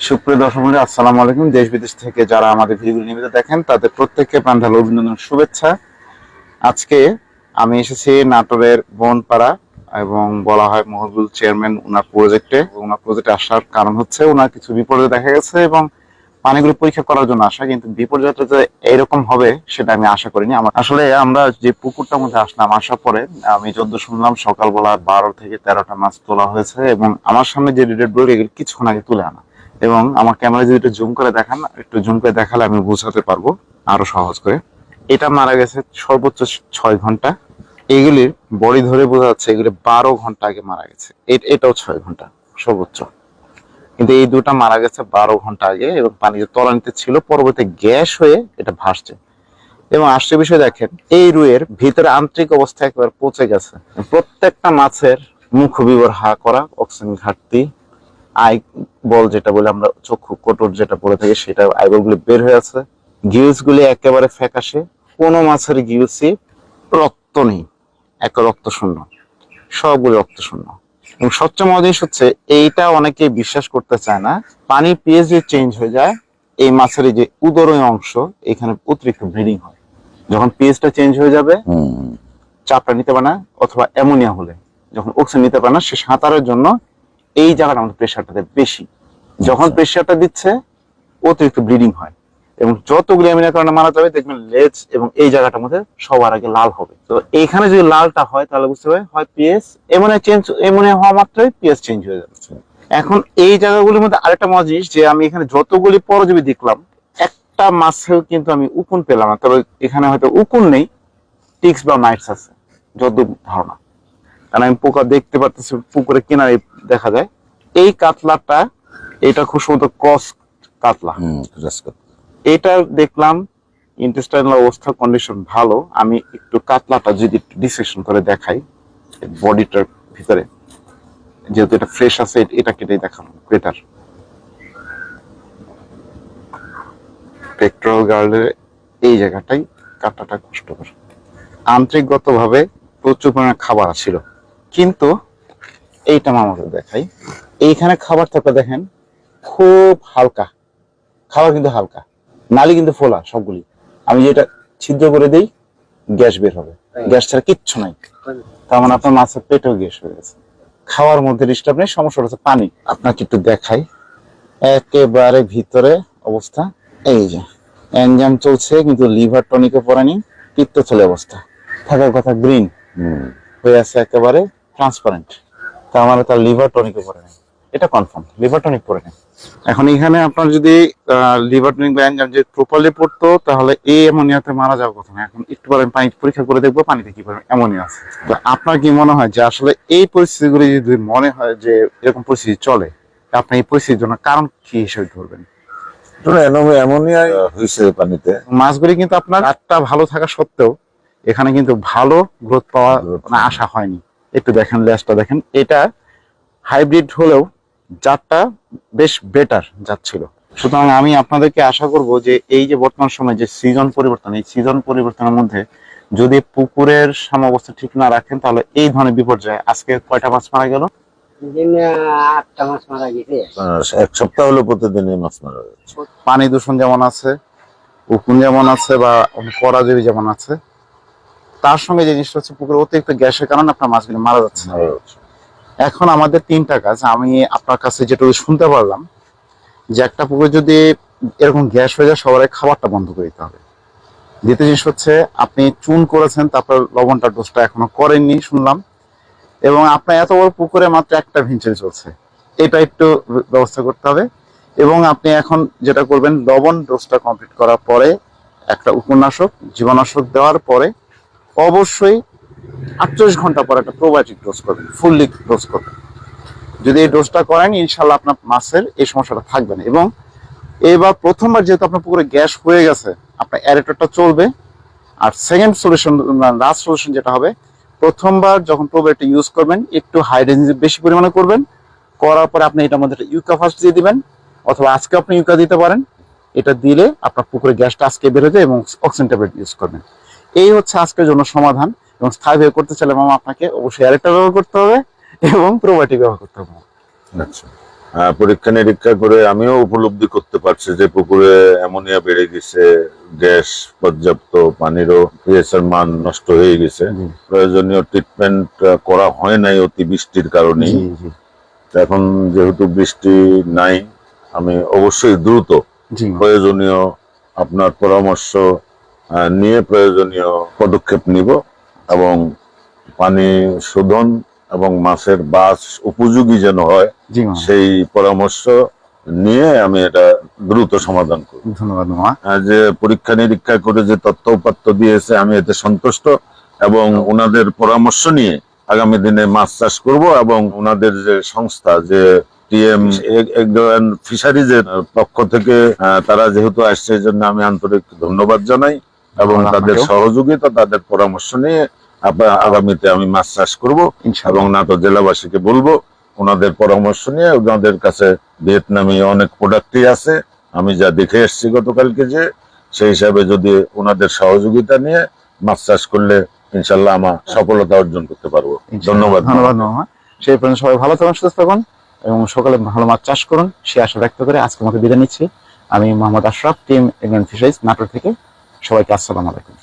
সুপ্রিয় দর্শক বন্ধু, আসসালামু আলাইকুম। দেশ বিদেশ থেকে যারা আমাদের ভিডিওগুলো নিয়মিত দেখেন তাদের প্রত্যেককে প্রাণঢালা অভিনন্দন, শুভেচ্ছা। আজকে আমি এসেছি নাটোরের বনপাড়া এবং বলা হয় মহবুল চেয়ারম্যান ওনার প্রজেক্টে। ওনার প্রজেক্টে আসার কারণ হচ্ছে ওনার কিছু বিপর্যয় দেখা গেছে এবং পানিগুলো পরীক্ষা করার জন্য আসা, কিন্তু বিপর্যয়টা যে এইরকম হবে সেটা আমি আশা করিনি। আমরা যে পুকুরটার মধ্যে আসলাম, আসার পরে আমি যদ্দূর শুনলাম সকালবেলা 12 থেকে 13টা মাছ তোলা হয়েছে এবং আমার সামনে যে ডেড বডি এগুলো কিছুক্ষণ আগে তুলে আনা। এবং আমার ক্যামেরা যদি একটু জুম করে দেখান, একটু জুম করে দেখালে আমি বোঝাতে পারবো আরো সহজ করে। এটা মারা গেছে সর্বোচ্চ 6 ঘন্টা। এগুলির বডি ধরে বোঝা যাচ্ছে এগুলি 12 ঘন্টা আগে মারা গেছে। এটাও 6 ঘন্টা সর্বোচ্চ, কিন্তু এই দুটা মারা গেছে 12 ঘন্টা আগে এবং পানি যে তলানিতে ছিল পরবর্তী গ্যাস হয়ে এটা ভাসছে। এবং আশ্চর্য বিষয় দেখেন, এই রুইয়ের ভিতরে আন্তরিক অবস্থা একেবারে পচে গেছে। প্রত্যেকটা মাছের মুখ বিবর হা করা, অক্সিজেন ঘাটতি, আই বল যেটা বলে আমরা চক্ষু কোটর যেটা বলে থাকি সেটা আইবল গুলি বের হয়ে আছে। গিউস গুলি একেবারে ফ্যাকাশে, কোনো মাছের গিউসই রক্ত নেই, এক রক্ত শূন্য, সবগুলো রক্ত শূন্য। এবং সবচেয়ে মজার জিনিস হচ্ছে এইটা অনেকে বিশ্বাস করতে চায় না, পানির পিএইচ যে চেঞ্জ হয়ে যায় এই মাছের এই যে উদরীয় অংশ এখানে অতিরিক্ত ব্লিডিং হয়। যখন পিএইচটা চেঞ্জ হয়ে যাবে, চাপটা নিতে পারে না, অথবা অ্যামোনিয়া হলে যখন অক্সিজেন নিতে পারে না, সে সাঁতারের জন্য এই জায়গাটা আমাদের প্রেশারটা বেশি। যখন প্রেশারটা দিচ্ছে অতিরিক্ত ব্লিডিং হয় এবং যতগুলি অ্যামোনিয়ার কারণে মারা যাবে দেখবেন লেজ এবং এই জায়গাটার মধ্যে সবার আগে লাল হবে। তো এইখানে যদি লালটা হয় তাহলে বুঝতে হবে হয় পিএইচ, অ্যামোনিয়া হওয়া মাত্রই পিএইচ চেঞ্জ হয়ে যাচ্ছে। এখন এই জায়গাগুলির মধ্যে আরেকটা মজা জিনিস যে আমি এখানে যতগুলি পরজীবী দেখলাম একটা মাছেও কিন্তু আমি উকুন পেলাম না। তবে এখানে হয়তো উকুন নেই, টিক্স বা মাইটস আছে যতদূর ধারণা, কারণ আমি পোকা দেখতে পারতেছি পুকুরে কিনারে দেখা যায়। এই কাতলাটা এটা খুব সুন্দর ক্রস কাতলা, এটা দেখলাম ইন্টেস্টাইনাল অবস্থা কন্ডিশন ভালো। আমি একটু কাতলাটা যদি ডিসেকশন করে দেখাই বডিটার ভিতরে, যেহেতু এটা ফ্রেশ আছে এটা কেটে দেখানো। ক্রেটার পেট্রোল গার্ডের এই জায়গাটাই কাটাটা কষ্টকর। আন্তরিকগত ভাবে প্রচুর পরিমাণে খাবার ছিল, কিন্তু এইটা আমাদের দেখাই, এইখানে খাবার থাকা দেখেন খুব হালকা খাবার, কিন্তু হালকা নালি কিন্তু ফোলা সবগুলি। আমি যেটা ছিদ্র করে দিই গ্যাস বের হবে, গ্যাস ছাড়া কিচ্ছু নাই। তার মানে আপনার মাছের পেটেও গ্যাস হয়ে গেছে। খাওয়ার মধ্যে ডিস্টার্ব নেই, সমস্যা হচ্ছে পানি। আপনাকে একটু দেখাই একেবারে ভিতরে অবস্থা। এই যে এনজাইম চলছে কিন্তু লিভার টনিকে পড়েনি, পিত্তথলি অবস্থা থাকার কথা গ্রিন হয়ে আছে, একেবারে ট্রান্সপারেন্ট। তার মানে তার লিভার টনিকে পড়ে নেই, এটা কনফার্ম লিভার টনিক পড়ে নেই। এখন এখানে আপনার যদি লিভার টনিক বা এনজাইম যদি প্রপারলি পড়তো তাহলে এই অ্যামোনিয়াতে মারা যাওয়ার কথা না। এখন একটু পরে পানি পরীক্ষা করে দেখবো পানিতে কি পরিমাণ অ্যামোনিয়া আছে। তো আপনার কি মনে হয় যে আসলে এই পরিস্থিতিগুলি যদি মনে হয় যে এরকম পরিস্থিতি চলে, আপনি এই পরিস্থিতির জন্য কারণ কি হিসেবে ধরবেন? অ্যামোনিয়া হয়েছে পানিতে। মাছগুলি কিন্তু আপনার একটা ভালো থাকা সত্ত্বেও এখানে কিন্তু ভালো গ্রোথ পাওয়া আশা হয়নি। একটু দেখেন লেজটা দেখেন, এটা হাইব্রিড হলেও জাতটা বেশ বেটার জাত ছিল। সুতরাং আমি আপনাদেরকে আশা করব যে এই যে বর্তমান সময় যে সিজন পরিবর্তন, এই সিজন পরিবর্তনের মধ্যে যদি পুকুরের সাম্যাবস্থা ঠিক না রাখেন তাহলে এই ধরনের বিপর্যয়। আজকে কয়টা মাছ মারা গেল? 8টা মাছ মারা গেছে। এক সপ্তাহ হলো প্রতিদিনই মাছ মারা যাচ্ছে। পানি দূষণ যেমন আছে, উকুন যেমন আছে, বা পরাজীবী যেমন আছে, তার সঙ্গে যে জিনিসটা হচ্ছে পুকুরে অতিরিক্ত গ্যাসের কারণে আপনার মাছগুলো মারা যাচ্ছে। এখন আমাদের 3টা কাজ। আমি আপনার কাছে যেটুকু শুনতে পারলাম যে একটা পুকুরে যদি এরকম গ্যাস হয়ে যায় সবার খাবারটা বন্ধ করে দিতে হবে। দ্বিতীয় জিনিস হচ্ছে আপনি চুন করেছেন, তারপর লবণটা ডোজটা এখনো করেননি শুনলাম, এবং আপনার এত বড় পুকুরে মাত্র একটা ভিঞ্চেল চলছে, এটা একটু ব্যবস্থা করতে হবে। এবং আপনি এখন যেটা করবেন, লবণ ডোজটা কমপ্লিট করার পরে একটা উপন্যাসক জীবাণুনাশক দেওয়ার পরে অবশ্যই 48 ঘন্টা পর একটা প্রোবায়োটিক ডোজ করবেন, ফুললি ডোজ করবেন। যদি এই ডোজটা করেন ইনশাল্লাহ আপনার মাছের এই সমস্যাটা থাকবে না। এবং এবার প্রথমবার যেহেতু আপনার পুকুরে গ্যাস হয়ে গেছে, আপনার অ্যারেটরটা চলবে। আর সেকেন্ড সলিউশন, লাস্ট সলিউশন যেটা হবে, প্রথমবার যখন প্রোবায়োটিক ইউজ করবেন একটু হাইড্রোজেন বেশি পরিমাণে করবেন, করার পরে আপনি এটার মধ্যে ইউকা ফার্স্ট দিয়ে দিবেন, অথবা আজকে আপনি ইউকা দিতে পারেন। এটা দিলে আপনার পুকুরে গ্যাসটা আজকে বেরোবে এবং অক্সিজেন ট্যাবলেট ইউজ করবেন। এই হচ্ছে আজকের জন্য সমাধান। এবং স্থায়ীভাবে করতে চাইলে মামা আপনাকে অবশ্যই অ্যারেক্টর ব্যবহার করতে হবে এবং প্রোবায়োটিক ব্যবহার করতে হবে। আচ্ছা। পরীক্ষা নিরীক্ষা করে আমিও উপলব্ধি করতে পারছি যে পুকুরে অ্যামোনিয়া বেড়ে গেছে, গ্যাস পর্যাপ্ত, পানিরও পিএইচ এর মান নষ্ট হয়ে গেছে। জি। প্রয়োজনীয় ট্রিটমেন্ট করা হয় নাই অতিবৃষ্টির কারণে। জি জি এখন যেহেতু বৃষ্টি নাই, আমি অবশ্যই দ্রুত জি প্রয়োজনীয় আপনার পরামর্শ নিয়ে প্রয়োজনীয় পদক্ষেপ নিব এবং পানি শোধন এবং মাছের বাস উপযোগী যেন হয় জি মামা, সেই পরামর্শ নিয়ে আমি এটা দ্রুত সমাধান করব। ধন্যবাদ মামা। যে পরীক্ষা নিরীক্ষা করে যে তথ্য উপাত্ত দিয়েছে আমি এতে সন্তুষ্ট এবং ওনাদের পরামর্শ নিয়ে আগামী দিনে মাছ চাষ করব এবং ওনাদের যে সংস্থা যে টিএম ফিশারিজের পক্ষ থেকে তারা যেহেতু আসছে এই জন্য আমি আন্তরিক ধন্যবাদ জানাই এবং ধন্যবাদ তাদের আপনাকেও। সহযোগিতা তাদের পরামর্শ নিয়ে আগামীতে আমি মাছ চাষ করব এবং ইনশাআল্লাহ। নাটোর জেলাবাসীকে বলবো ওনাদের পরামর্শ নিয়ে ওনাদের কাছে ভিয়েতনামি অনেক প্রোডাক্টই আছে, আমি যা দেখে এসেছি গতকালকে, যে সেই হিসাবে যদি ওনাদের সহযোগিতা নিয়ে মাছ চাষ করলে ইনশাল্লাহ আমরা সফলতা অর্জন করতে পারবো। ধন্যবাদ। ধন্যবাদ মামা। সেই পর্যন্ত সবাই ভালো থাকুন, সুস্থ থাকুন এবং সকালে ভালো মাছ চাষ করুন সে আশা ব্যক্ত করে আজকে আমাকে বিদায় নিচ্ছি। আমি Mohammad Ashraf, team agro fisheries Natore থেকে। সবাইকে আসসালামু আলাইকুম।